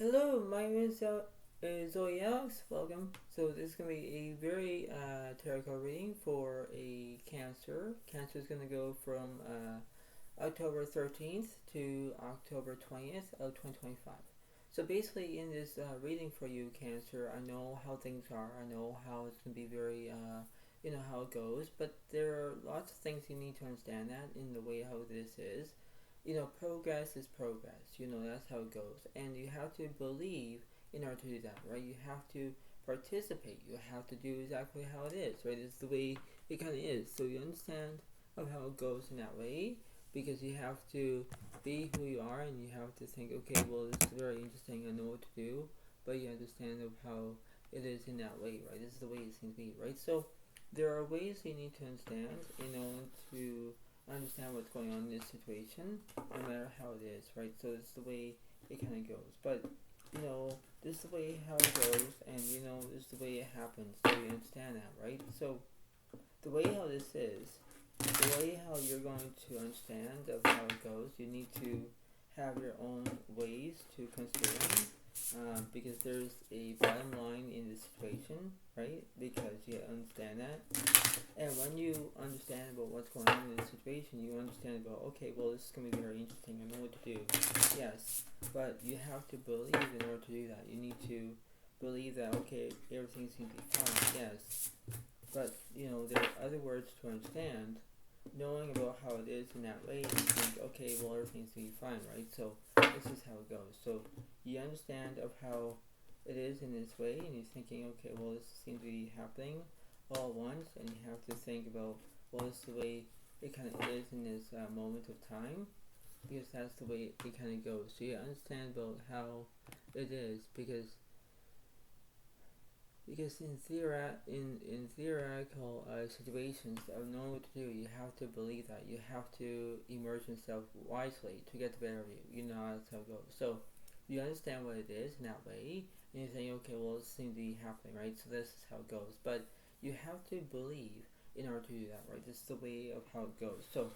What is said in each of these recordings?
Hello, my name is Zoe Alex. Welcome. So this is going to be a very tarot card reading for a Cancer. Cancer is going to go from October 13th to October 20th of 2025. So basically in this reading for you, Cancer, I know how things are. I know how it's going to be very, how it goes. But there are lots of things you need to understand that in the way how this is. Progress is progress. That's how it goes. And you have to believe in order to do that, right? You have to participate. You have to do exactly how it is, right? It's the way it kind of is. So you understand of how it goes in that way because you have to be who you are and you have to think, okay, well, this is very interesting. I know what to do. But you understand of how it is in that way, right? This is the way it seems to be, right? So there are ways you need to understand, to understand what's going on in this situation, no matter how it is, right? So it's the way it kind of goes. But, this is the way how it goes, and, this is the way it happens. So you understand that, right? So the way how this is, the way how you're going to understand of how it goes, you need to have your own ways to consider because there's a bottom line in this situation, right? Because you understand that. And when you understand about what's going on in this situation, you understand about, okay, well, this is going to be very interesting. I know what to do. Yes, but you have to believe in order to do that. You need to believe that, okay, everything seems to be fine. Yes, but, there are other words to understand. Knowing about how it is in that way, you think, okay, well, everything's going to be fine, right? So this is how it goes. So you understand of how it is in this way, and you're thinking, okay, well, this seems to be happening all at once, and you have to think about, well, this is the way it kind of is in this moment of time, because that's the way it kind of goes. So you understand about how it is, because in theoretical situations of knowing what to do, you have to believe that. You have to immerse yourself wisely to get the better of you. That's how it goes. So you understand what it is in that way, and you think, okay, well, this seems to be happening, right? So this is how it goes. But you have to believe in order to do that, right? This is the way of how it goes. So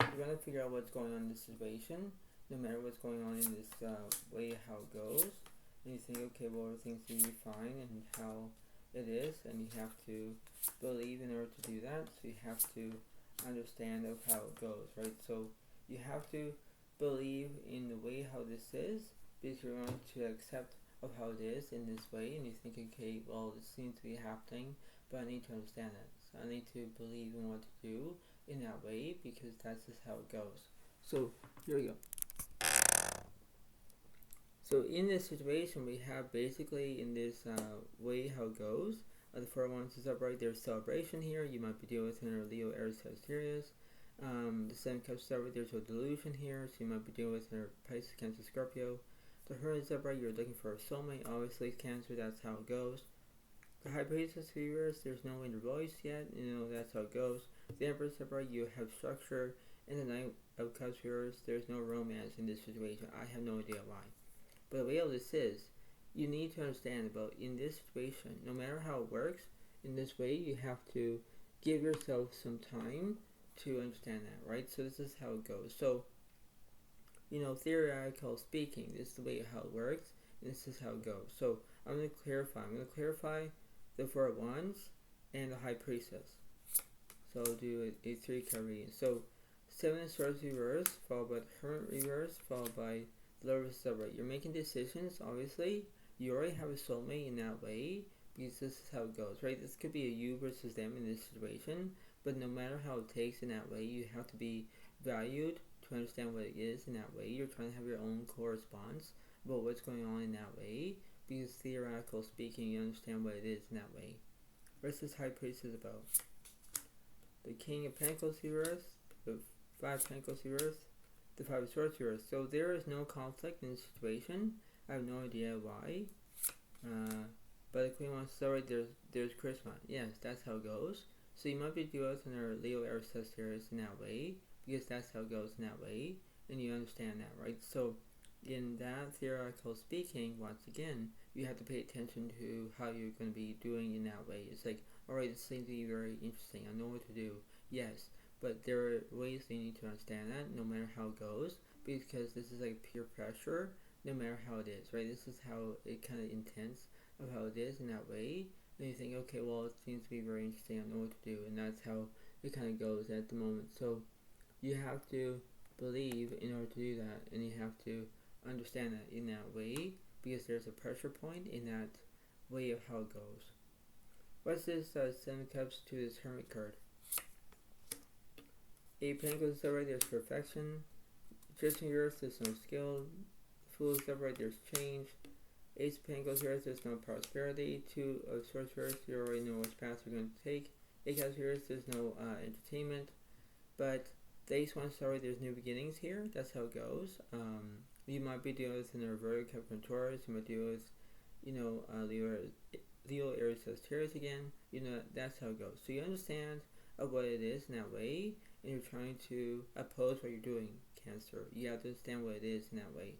you're going to figure out what's going on in this situation, no matter what's going on in this way how it goes. And you think, okay, well, everything's going to be fine and how it is, and you have to believe in order to do that. So you have to understand of how it goes, right? So you have to believe in the way how this is, because you're going to accept of how it is in this way, and you think, okay, well, this seems to be happening, but I need to understand it. So I need to believe in what to do in that way, because that's just how it goes. So here we go. So in this situation, we have basically in this way how it goes. The 4 ones is upright. There's celebration here. You might be dealing with inner Leo, Aries, Sagittarius. The 7 cups is upright. There's a delusion here, so you might be dealing with inner Pisces, Cancer, Scorpio. The Hermit is upright. You're looking for a soulmate. Obviously, Cancer. That's how it goes. The High Priestess reverse. There's no inner voice yet. That's how it goes. The Emperor is upright. You have structure. In the Knight of Cups reverse, there's no romance in this situation. I have no idea why. But the way all this is, you need to understand about in this situation, no matter how it works, in this way you have to give yourself some time to understand that, right? So this is how it goes. So, theoretical speaking, this is the way how it works, and this is how it goes. So I'm going to clarify the 4 Wands and the High Priestess. So I'll do a 3-card reading. So 7 of Swords reverse, followed by the Hermit reverse, followed by Love is separate. You're making decisions, obviously. You already have a soulmate in that way, because this is how it goes, right? This could be a you versus them in this situation, but no matter how it takes in that way, you have to be valued to understand what it is in that way. You're trying to have your own correspondence about what's going on in that way, because theoretical speaking, you understand what it is in that way. What's this High Priestess about? The King of Pentacles reverse, the 5 Pentacles reverse, the 5 of Swords reverse. So there is no conflict in this situation. I have no idea why. But the Queen wants to celebrate. There's charisma. Yes, that's how it goes. So you might be dealing with another Leo, Aries, Sagittarius in that way, because that's how it goes in that way, and you understand that, right? So in that theoretical speaking, once again, you have to pay attention to how you're going to be doing in that way. It's like, alright, this seems to be very interesting. I know what to do. Yes, but there are ways you need to understand that, no matter how it goes, because this is like peer pressure. no matter how it is, right? This is how it kind of intense of how it is in that way. And you think, okay, well, it seems to be very interesting. I know what to do, and that's how it kind of goes at the moment. So you have to believe in order to do that, and you have to understand that in that way, because there's a pressure point in that way of how it goes. What's this Seven of Cups to this Hermit card? Eight of Pentacles is right, there's perfection. Just in Earth, there's no skill. Fool is right, there's change. Ace of Pentacles here, there's no prosperity. Two of Swords here, you already know which path you're going to take. Eight of Cups here, there's no entertainment. But the Ace wants to start, there's new beginnings here. That's how it goes. You might be dealing with an Virgo, Capricorn, Taurus. You might deal with, Leo, Aries, Sagittarius again. That's how it goes. So you understand of what it is in that way, and you're trying to oppose what you're doing, Cancer. You have to understand what it is in that way,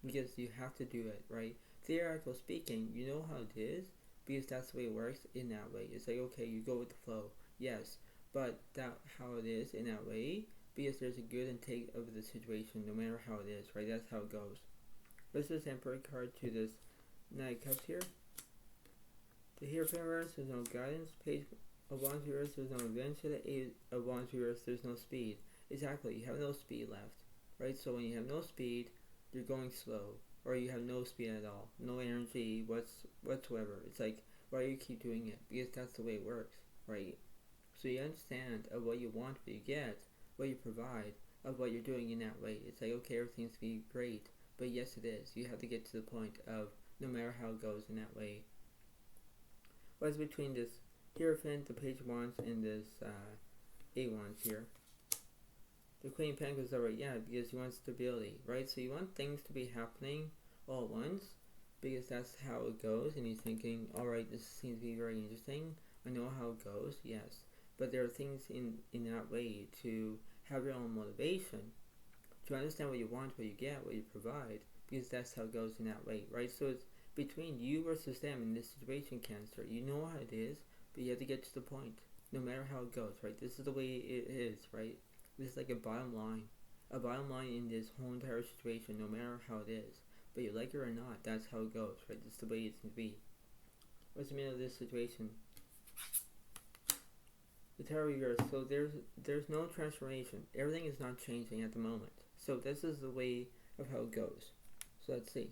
because you have to do it, right? Theoretically speaking, you know how it is, because that's the way it works in that way. It's like, okay, you go with the flow, yes, but that how it is in that way, because there's a good and take of the situation, no matter how it is, right? That's how it goes. What's this Emperor card to this Knight of Cups here? The Hierophant reverse, there's no guidance. Page of Wands reverse, there's no adventure. The Eight of Wands reverse, there's no speed. Exactly, you have no speed left, right? So when you have no speed, you're going slow, or you have no speed at all, no energy whatsoever. It's like, why do you keep doing it? Because that's the way it works, right? So you understand of what you want, what you get, what you provide, of what you're doing in that way. It's like, okay, everything's to be great, but yes, it is. You have to get to the point of no matter how it goes in that way. What's between this Hierophant, the Page of Wands, and this Eight of Wands here? The Queen of Pentacles is alright, yeah, because you want stability, right? So you want things to be happening all at once, because that's how it goes, and you're thinking, alright, this seems to be very interesting. I know how it goes, yes. But there are things in that way to have your own motivation, to understand what you want, what you get, what you provide, because that's how it goes in that way, right? So it's between you versus them in this situation, Cancer. You know how it is, but you have to get to the point, no matter how it goes, right? This is the way it is, right? This is like a bottom line in this whole entire situation, no matter how it is. But you like it or not, that's how it goes, right? This is the way it's going to be. What's the meaning of this situation? The Tower reverse. So there's no transformation. Everything is not changing at the moment. So this is the way of how it goes. So let's see.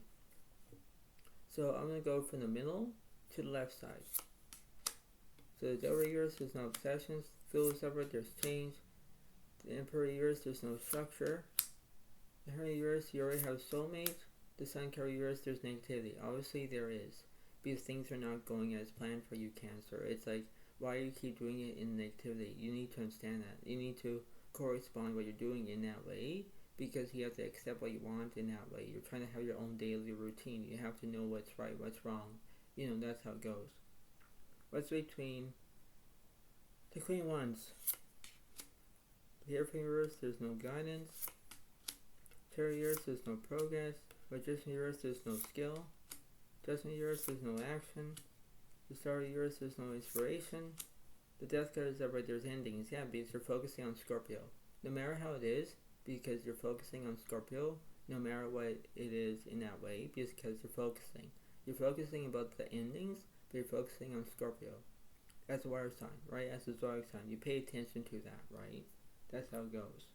So I'm going to go from the middle to the left side. So the Devil reverse, there's no obsessions. Fool is separate, there's change. The Emperor reverse, there's no structure. The Hermit reverse, you already have a soulmate. The Sun card reverse, there's negativity. Obviously there is, because things are not going as planned for you, Cancer. It's like, why do you keep doing it in negativity? You need to understand that. You need to correspond what you're doing in that way, because you have to accept what you want in that way. You're trying to have your own daily routine. You have to know what's right, what's wrong. That's how it goes. What's between the Queen of Wands? Hierophant reverse, there's no guidance. Tarot reverse, there's no progress. Magician reverse, there's no skill. Judgment reverse, there's no action. The Star reverse, there's no inspiration. The Death card is upright, there's endings. Yeah, because you're focusing on Scorpio. No matter how it is, because you're focusing on Scorpio, no matter what it is in that way, because you're focusing. You're focusing about the endings, but you're focusing on Scorpio. As a water sign, right? As a zodiac sign. You pay attention to that, right? That's how it goes.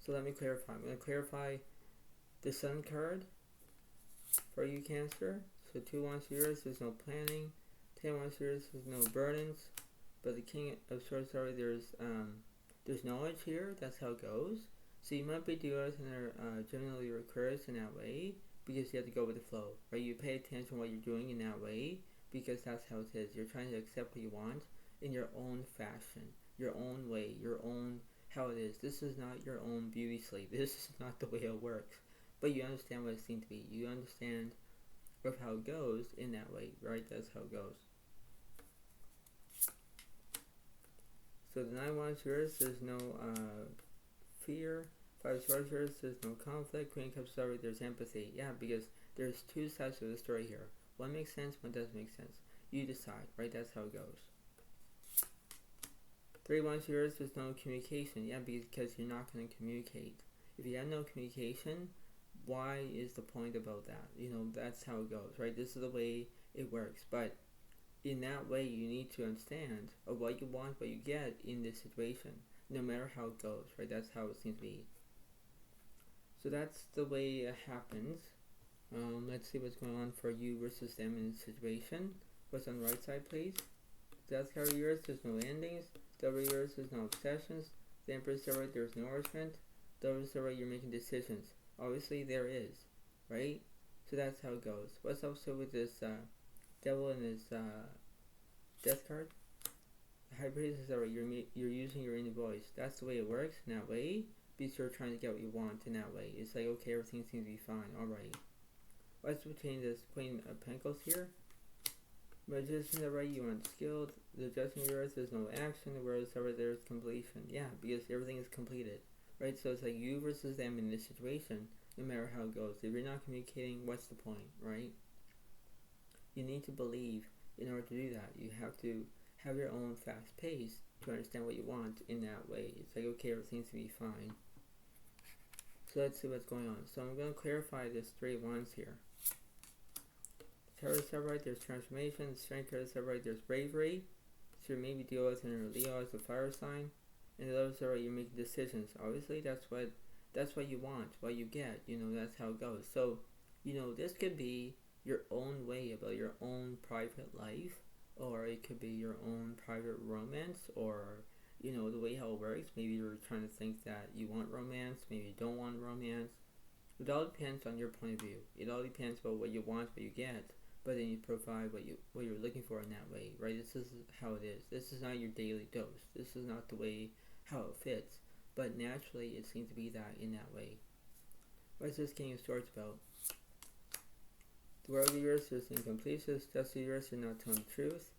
So let me clarify. I'm going to clarify the Sun card for you, Cancer. So 2 Wands reverse, there's no planning. 10 Wands reverse, there's no burdens. But the King of Swords, there's knowledge here. That's how it goes. So you might be dealing with another Gemini or Aquarius in that way, because you have to go with the flow, right? You pay attention to what you're doing in that way, because that's how it is. You're trying to accept what you want in your own fashion, your own way, your own how it is. This is not your own beauty sleep. This is not the way it works. But you understand what it seems to be. You understand of how it goes in that way, right? That's how it goes. So the 9 Wands reverse, there's no fear. 5 Swords reverse, there's no conflict. Queen of Cups story, there's empathy. Yeah, because there's two sides of the story here. One makes sense, one doesn't make sense. You decide, right? That's how it goes. 3 Wands reverse, there's no communication. Yeah, because you're not going to communicate. If you have no communication, why is the point about that? That's how it goes, right? This is the way it works. But in that way, you need to understand of what you want, what you get in this situation, no matter how it goes, right? That's how it seems to be. So that's the way it happens. Let's see what's going on for you versus them in this situation. What's on the right side, please? Death card yours, there's no endings. Devil yours, there's no obsessions. The Empress right, there's no nourishment. Devil right, you're making decisions. Obviously, there is, right? So that's how it goes. What's also with this Devil and this Death card? The High Priest is alright. You're using your inner voice. That's the way it works. In that way, because you're trying to get what you want. In that way, it's like, okay, everything seems to be fine. All right. What's between this Queen of Pentacles here? Magician, the right, you want skilled. The Judgment of yours, there's no action. Whereas over there's completion. Yeah, because everything is completed, right? So it's like you versus them in this situation, no matter how it goes. If you're not communicating, what's the point, right? You need to believe in order to do that. You have to have your own fast pace to understand what you want in that way. It's like, okay, everything seems to be fine. So let's see what's going on. So I'm going to clarify this 3 of Wands here. Taurus right, there's transformation. Strength card right, there's bravery. So you maybe deal with in Leo as a fire sign. And the others right, you're making decisions. Obviously, that's what you want, what you get. That's how it goes. So, this could be your own way about your own private life, or it could be your own private romance, or the way how it works. Maybe you're trying to think that you want romance, maybe you don't want romance. It all depends on your point of view. It all depends about what you want, what you get, but then you provide what you're looking for in that way, right? This is how it is. This is not your daily dose. This is not the way how it fits, but naturally it seems to be that in that way. What's this King of Swords about? The world of yours is incompletion. Just yours, you're not telling the truth.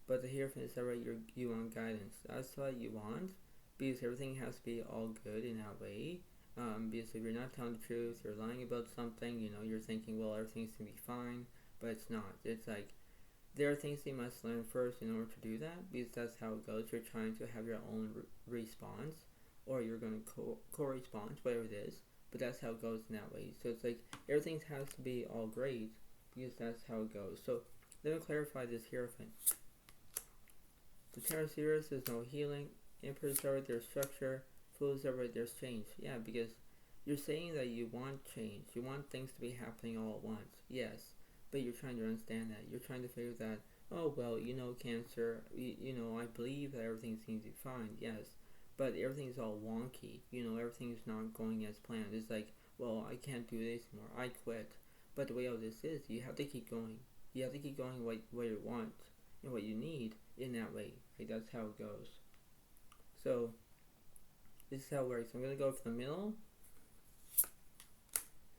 But the Hierophant is right, you want guidance. That's what you want, because everything has to be all good in that way. Because if you're not telling the truth, you're lying about something, you're thinking, well, everything's going to be fine, but it's not. It's like, there are things you must learn first in order to do that, because that's how it goes. You're trying to have your own response, or you're going to co-response, whatever it is, but that's how it goes in that way. So it's like, everything has to be all great, because that's how it goes. So, let me clarify this Hierophant. The Taurus series, there's no healing. Emperor's over, there's structure. Fool's over, there's change. Yeah, because you're saying that you want change. You want things to be happening all at once. Yes, but you're trying to understand that. You're trying to figure that, oh, well, Cancer, I believe that everything seems to be fine. Yes, but everything's all wonky. Everything's not going as planned. It's like, well, I can't do this anymore. I quit. But the way all this is, you have to keep going. You have to keep going what you want and what you need in that way. Right? That's how it goes. So, this is how it works. I'm going to go for the middle.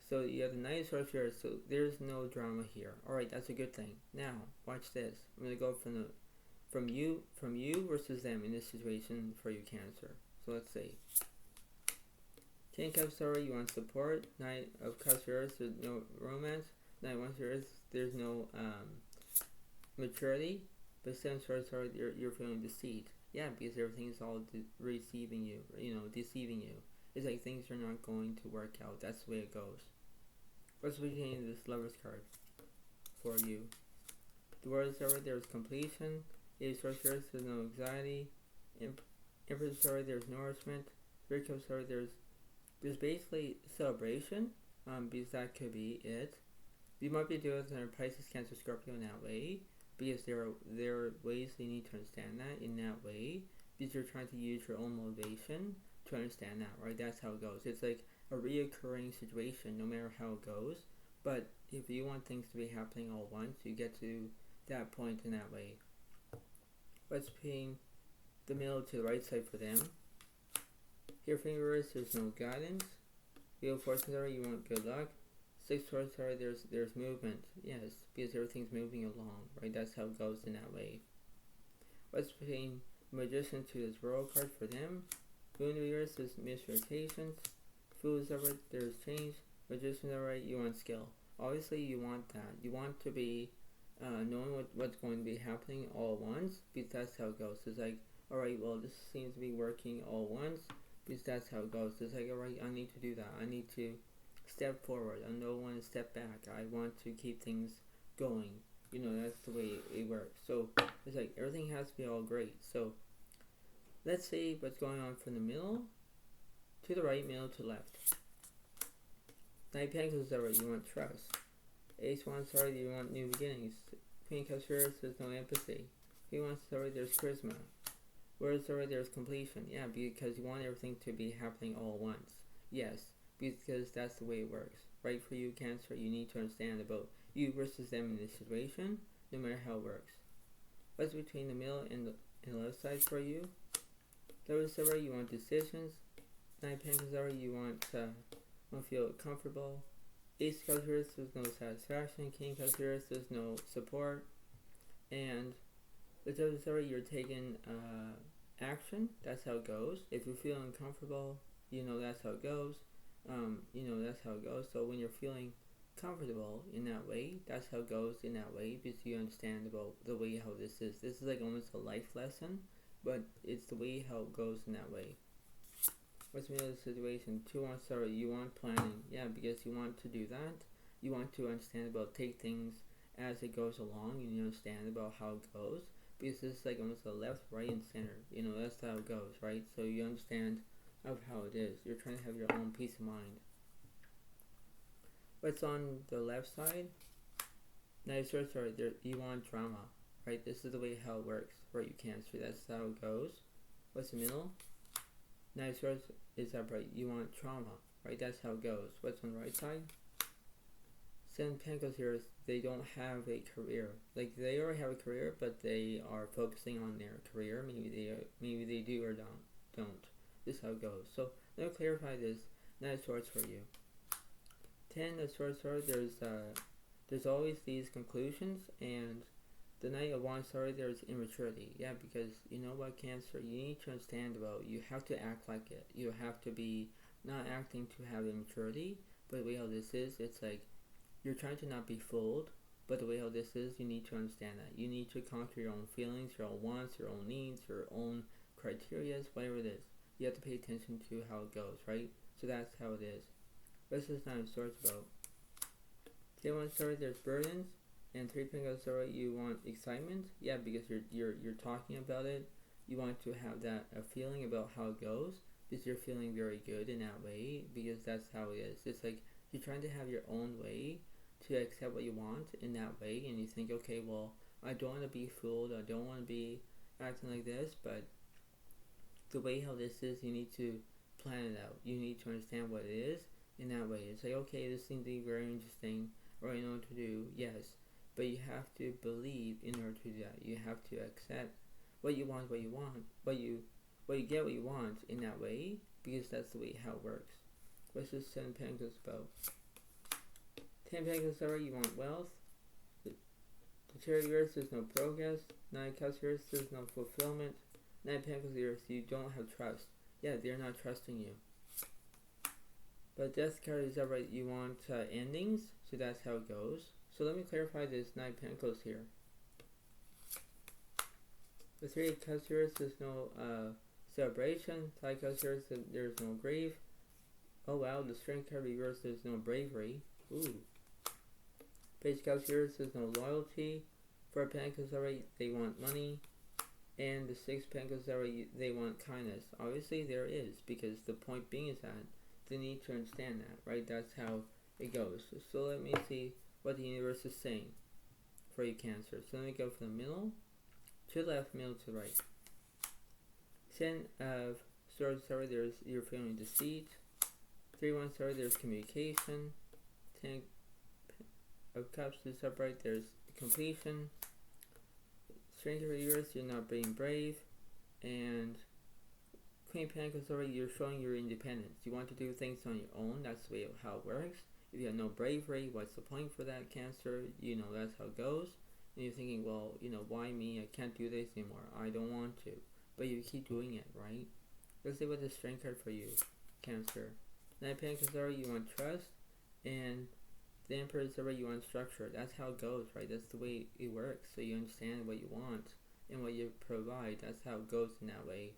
So, you have the Knight of Swords here, so there's no drama here. Alright, that's a good thing. Now, watch this. I'm going to go from you versus them in this situation for you, Cancer. So, let's see. King of Cups, sorry, you want support. Knight of Cups, yours, there's no romance. Knight of Wands, yours, there's no maturity. But Seven of Swords, sorry, you're feeling deceived. Yeah, because everything is all deceiving you. It's like things are not going to work out. That's the way it goes. What's between this Lover's card for you? The World is over, there's completion. Eight of Swords, yours, there's no anxiety. Empress, sorry, there's nourishment. Three of Cups, sorry, there's basically celebration, because that could be it. You might be doing it in Pisces, Cancer, Scorpio in that way, because there are ways you need to understand that in that way, because you're trying to use your own motivation to understand that, right? That's how it goes. It's like a reoccurring situation, no matter how it goes, but if you want things to be happening all at once, you get to that point in that way. What's between the middle to the right side for them? Here, fingers, there's no guidance. Wheel of Fortune, you want good luck. Six Swords, there's movement. Yes, because everything's moving along, right? That's how it goes in that way. What's between Magician to this World card for them? Moon of yours, there's misrotations. Fool is over, there's change. Magician, alright, you want skill. Obviously, you want that. You want to be knowing what's going to be happening all at once, because that's how it goes. It's like, alright, well, this seems to be working all at once. because that's how it goes. It's like, alright, I need to do that. I need to step forward. I don't want to step back. I want to keep things going. You know, that's the way it works. So it's like everything has to be all great. So let's see what's going on from the middle to the right, middle to left. Knight of Pentacles is alright, you want trust. Ace wants sorry, you want new beginnings. Queen of Cups, there's no empathy. Queen wants sorry, there's charisma. Whereas sorry, there's completion. Yeah, because you want everything to be happening all at once. Yes, because that's the way it works. Right for you, Cancer, you need to understand about you versus them in this situation, no matter how it works. What's between the middle and the left side for you? Taurus, sorry, you want decisions. Knight of Pentacles, sorry, you want to feel comfortable. Ace of Cups, there's no satisfaction. King of Cups, there's no support. And the Taurus, sorry, you're taking action. That's how it goes. If you feel uncomfortable, you know that's how it goes. You know that's how it goes. So when you're feeling comfortable in that way, that's how it goes in that way, because you understand about the way how this is. This is like almost a life lesson, but it's the way how it goes in that way. What's the other situation? 2 wants sorry, you want planning. Yeah, because you want to do that. You want to understand about take things as it goes along, and you understand about how it goes. Because it's like almost a left, right, and center. You know, that's how it goes, right? So you understand of how it is. You're trying to have your own peace of mind. What's on the left side? Now, sorry, you want drama, right? This is the way how it works for you, Cancer. That's how it goes. What's the middle? Now, sorry, is upright. You want trauma, right? That's how it goes. What's on the right side? 7 Pentacles here, they don't have a career. Like, they already have a career, but they are focusing on their career. Maybe they do or don't. This is how it goes. So let me clarify this. Knight of Swords for you. 10 of Swords, there's always these conclusions, and the Knight of Wands, there's immaturity. Yeah, because you know what, Cancer, you need to understand about, you have to act like it. You have to be not acting to have immaturity, but the way how this is, it's like, you're trying to not be fooled, but the way how this is, you need to understand that. You need to conquer your own feelings, your own wants, your own needs, your own criteria, whatever it is. You have to pay attention to how it goes, right? So that's how it is. What's this 9 of Swords about? 10 of Swords, there's burdens, and 3 Pentacles, you want excitement. Yeah, because you're talking about it. You want to have that feeling about how it goes, because you're feeling very good in that way, because that's how it is. It's like you're trying to have your own way to accept what you want in that way, and you think, okay, well, I don't want to be fooled, I don't want to be acting like this, but the way how this is, you need to plan it out. You need to understand what it is in that way. It's like, okay, this seems to be very interesting, or I know what to do, yes, but you have to believe in order to do that. You have to accept what you want, what you get what you want in that way, because that's the way how it works. What's this 7 Pentacles about? 10 Pentacles, you want wealth. The Chariot, there's no progress. 9 Cups, there's no fulfillment. 9 Pentacles, you don't have trust. Yeah, they're not trusting you. But Death card is alright, you want endings, so that's how it goes. So let me clarify this 9 Pentacles here. The 3 of Cups, there's no celebration. 5 Cups, there's no grief. Oh wow, the Strength card reverse, there's no bravery. Ooh. Page of Cups, there's no loyalty. 4 Pentacles, they want money. And the 6 Pentacles, they want kindness. Obviously there is, because the point being is that they need to understand that, right? That's how it goes. So let me see what the universe is saying for you, Cancer. So let me go from the middle to the left, middle to the right. 10 of Swords, you're feeling deceit. 3 1, there's communication. 10 of Cups is upright, there's completion. Strength of reverse, you're not being brave. And Queen of Pentacles, you're showing your independence. You want to do things on your own. That's the way of how it works. If you have no bravery, what's the point for that, Cancer? You know, that's how it goes. And you're thinking, well, you know, why me? I can't do this anymore. I don't want to. But you keep doing it, right? Let's see what the Strength card for you, Cancer. 9 Pentacles, you want trust. And the Emperor, you want structure. That's how it goes, right? That's the way it works. So you understand what you want and what you provide. That's how it goes in that way.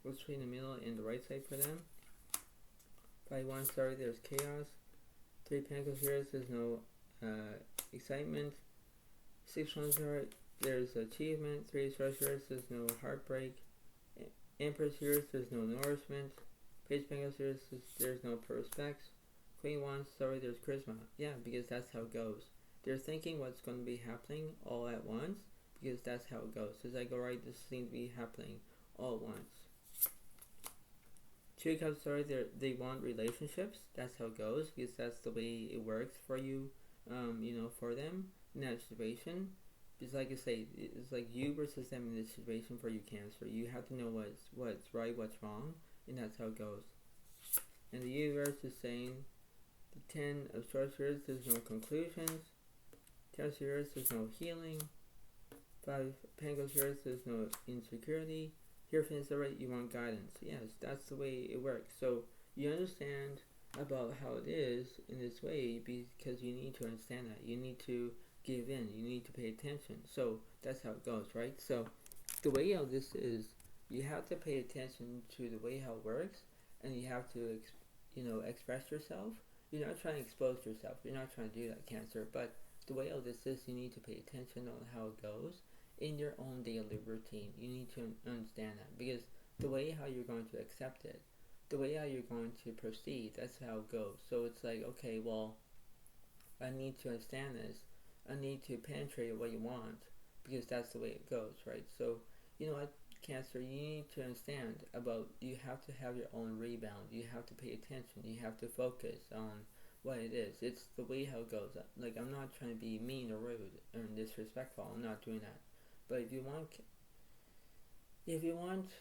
What's between the middle and the right side for them? 5-1 sorry, there's chaos. 3 Pentacles here, there's no excitement. 6-1 sorry, there's achievement. 3 Stars here, there's no heartbreak. Empress here, there's no nourishment. Page Pentacles here, there's no prospects. Queen Wands, sorry, there's charisma. Yeah, because that's how it goes. They're thinking what's going to be happening all at once, because that's how it goes. It's like, alright, this seems to be happening all at once. 2 Cups, sorry, they want relationships. That's how it goes, because that's the way it works for you, for them in that situation. It's like I say, it's like you versus them in this situation for you, Cancer. You have to know what's right, what's wrong, and that's how it goes. And the universe is saying, the 10 of Swords, there's no conclusions. 10 of Swords, there's no healing. 5 Pentacles, there's no insecurity. Here, finish the right, you want guidance. Yes, that's the way it works. So you understand about how it is in this way because you need to understand that. You need to give in. You need to pay attention. So that's how it goes, right? So the way how this is, you have to pay attention to the way how it works, and you have to, express yourself. You're not trying to expose yourself. You're not trying to do that, Cancer. But the way how this is, you need to pay attention on how it goes in your own daily routine. You need to understand that, because the way how you're going to accept it, the way how you're going to proceed, that's how it goes. So it's like, okay, well, I need to understand this. I need to penetrate what you want, because that's the way it goes, right? So, you know what, Cancer, you need to understand about, you have to have your own rebound. You have to pay attention. You have to focus on what it is. It's the way how it goes. Like, I'm not trying to be mean or rude or disrespectful. I'm not doing that. But if you want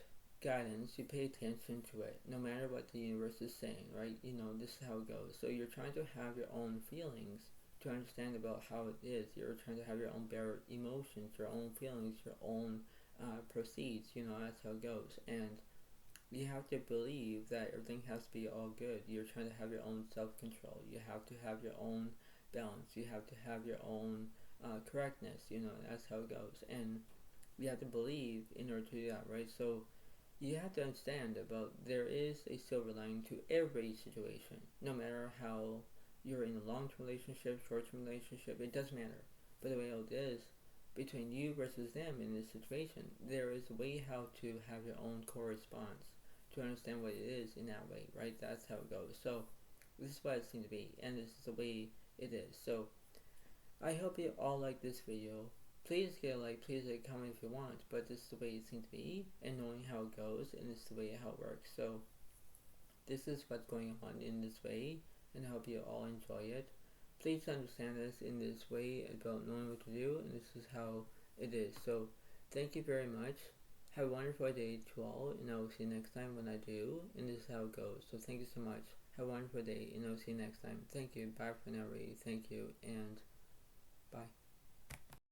guidance, you pay attention to it, no matter what the universe is saying, right? This is how it goes. So you're trying to have your own feelings to understand about how it is. You're trying to have your own bare emotions, your own feelings, your own proceeds. That's how it goes. And you have to believe that everything has to be all good. You're trying to have your own self-control. You have to have your own balance. You have to have your own correctness. That's how it goes. And you have to believe in order to do that, right? So you have to understand about, there is a silver lining to every situation, no matter how you're in a long-term relationship, short-term relationship, it doesn't matter. But the way it is, between you versus them in this situation, there is a way how to have your own correspondence, to understand what it is in that way, right? That's how it goes. So this is what it seems to be, and this is the way it is. So I hope you all like this video. Please get a like, please like, comment if you want, but this is the way it seems to be, and knowing how it goes, and this is the way how it works. So this is what's going on in this way, and I hope you all enjoy it. Please understand this in this way about knowing what to do, and this is how it is. So thank you very much. Have a wonderful day to all, and I will see you next time when I do, and this is how it goes. So thank you so much. Have a wonderful day, and I will see you next time. Thank you. Bye for now, Ray. Thank you, and bye.